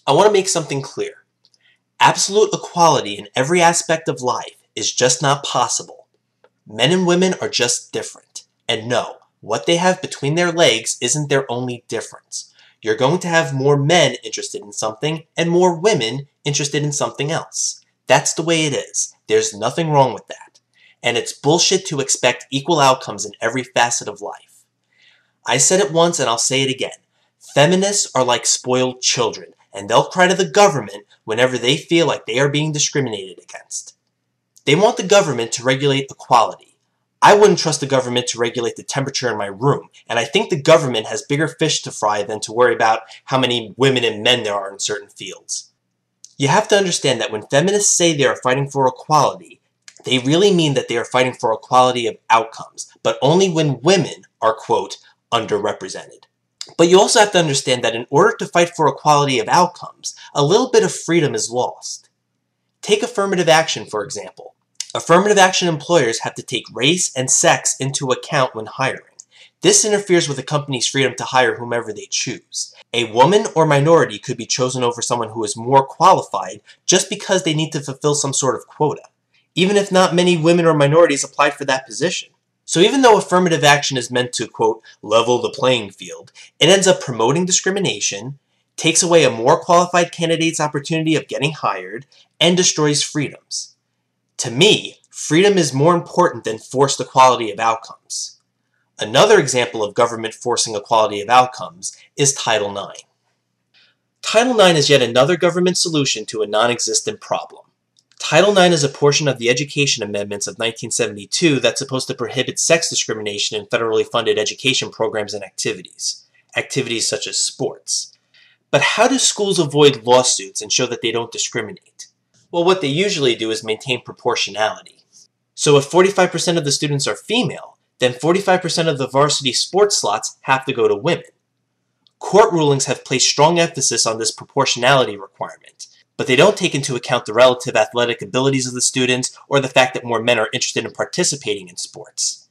I want to make something clear. Absolute equality in every aspect of life is just not possible. Men and women are just different. And no, what they have between their legs isn't their only difference. You're going to have more men interested in something and more women interested in something else. That's the way it is. There's nothing wrong with that. And it's bullshit to expect equal outcomes in every facet of life. I said it once and I'll say it again. Feminists are like spoiled children, and they'll cry to the government whenever they feel like they are being discriminated against. They want the government to regulate equality. I wouldn't trust the government to regulate the temperature in my room, and I think the government has bigger fish to fry than to worry about how many women and men there are in certain fields. You have to understand that when feminists say they are fighting for equality, they really mean that they are fighting for equality of outcomes, but only when women are, quote, underrepresented. But you also have to understand that in order to fight for equality of outcomes, a little bit of freedom is lost. Take affirmative action, for example. Affirmative action employers have to take race and sex into account when hiring. This interferes with a company's freedom to hire whomever they choose. A woman or minority could be chosen over someone who is more qualified just because they need to fulfill some sort of quota, even if not many women or minorities applied for that position. So even though affirmative action is meant to, quote, level the playing field, it ends up promoting discrimination, takes away a more qualified candidate's opportunity of getting hired, and destroys freedoms. To me, freedom is more important than forced equality of outcomes. Another example of government forcing equality of outcomes is Title IX. Title IX is yet another government solution to a non-existent problem. Title IX is a portion of the Education Amendments of 1972 that's supposed to prohibit sex discrimination in federally funded education programs and activities such as sports. But how do schools avoid lawsuits and show that they don't discriminate? Well, what they usually do is maintain proportionality. So if 45% of the students are female, then 45% of the varsity sports slots have to go to women. Court rulings have placed strong emphasis on this proportionality requirement, but they don't take into account the relative athletic abilities of the students or the fact that more men are interested in participating in sports.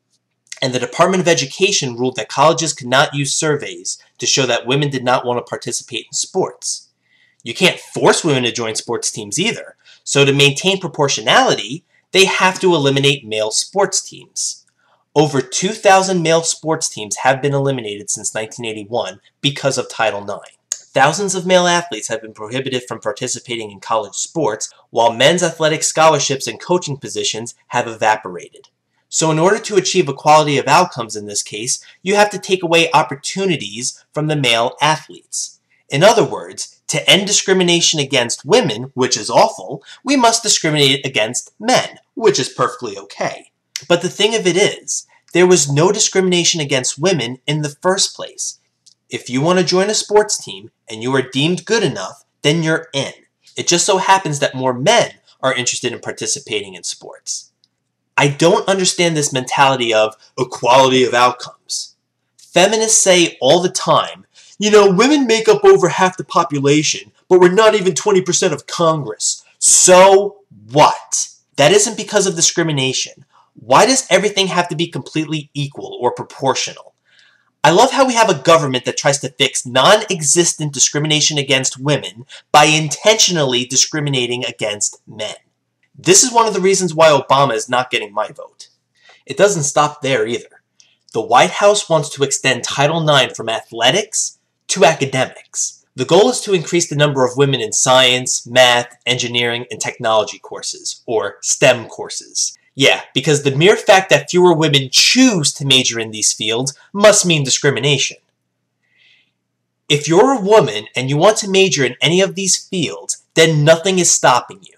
And the Department of Education ruled that colleges could not use surveys to show that women did not want to participate in sports. You can't force women to join sports teams either, so to maintain proportionality, they have to eliminate male sports teams. Over 2,000 male sports teams have been eliminated since 1981 because of Title IX. Thousands of male athletes have been prohibited from participating in college sports, while men's athletic scholarships and coaching positions have evaporated. So in order to achieve equality of outcomes in this case, you have to take away opportunities from the male athletes. In other words, to end discrimination against women, which is awful, we must discriminate against men, which is perfectly okay. But the thing of it is, there was no discrimination against women in the first place. If you want to join a sports team and you are deemed good enough, then you're in. It just so happens that more men are interested in participating in sports. I don't understand this mentality of equality of outcomes. Feminists say all the time, you know, women make up over half the population, but we're not even 20% of Congress. So what? That isn't because of discrimination. Why does everything have to be completely equal or proportional? I love how we have a government that tries to fix non-existent discrimination against women by intentionally discriminating against men. This is one of the reasons why Obama is not getting my vote. It doesn't stop there either. The White House wants to extend Title IX from athletics to academics. The goal is to increase the number of women in science, math, engineering, and technology courses, or STEM courses. Yeah, because the mere fact that fewer women choose to major in these fields must mean discrimination. If you're a woman and you want to major in any of these fields, then nothing is stopping you.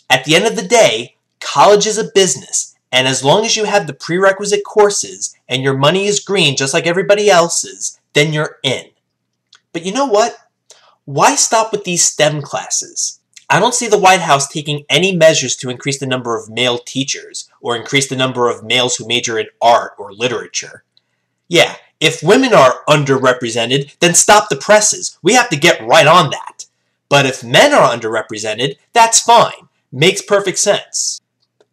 At the end of the day, college is a business, and as long as you have the prerequisite courses and your money is green just like everybody else's, then you're in. But you know what? Why stop with these STEM classes? I don't see the White House taking any measures to increase the number of male teachers or increase the number of males who major in art or literature. Yeah, if women are underrepresented, then stop the presses. We have to get right on that. But if men are underrepresented, that's fine. Makes perfect sense.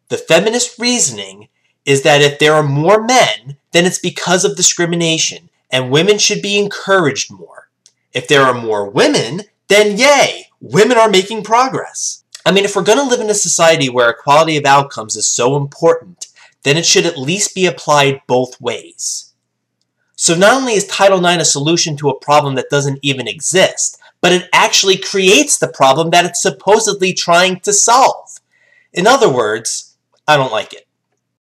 The feminist reasoning is that if there are more men, then it's because of discrimination, and women should be encouraged more. If there are more women, then yay, women are making progress. I mean, if we're going to live in a society where equality of outcomes is so important, then it should at least be applied both ways. So not only is Title IX a solution to a problem that doesn't even exist, but it actually creates the problem that it's supposedly trying to solve. In other words, I don't like it.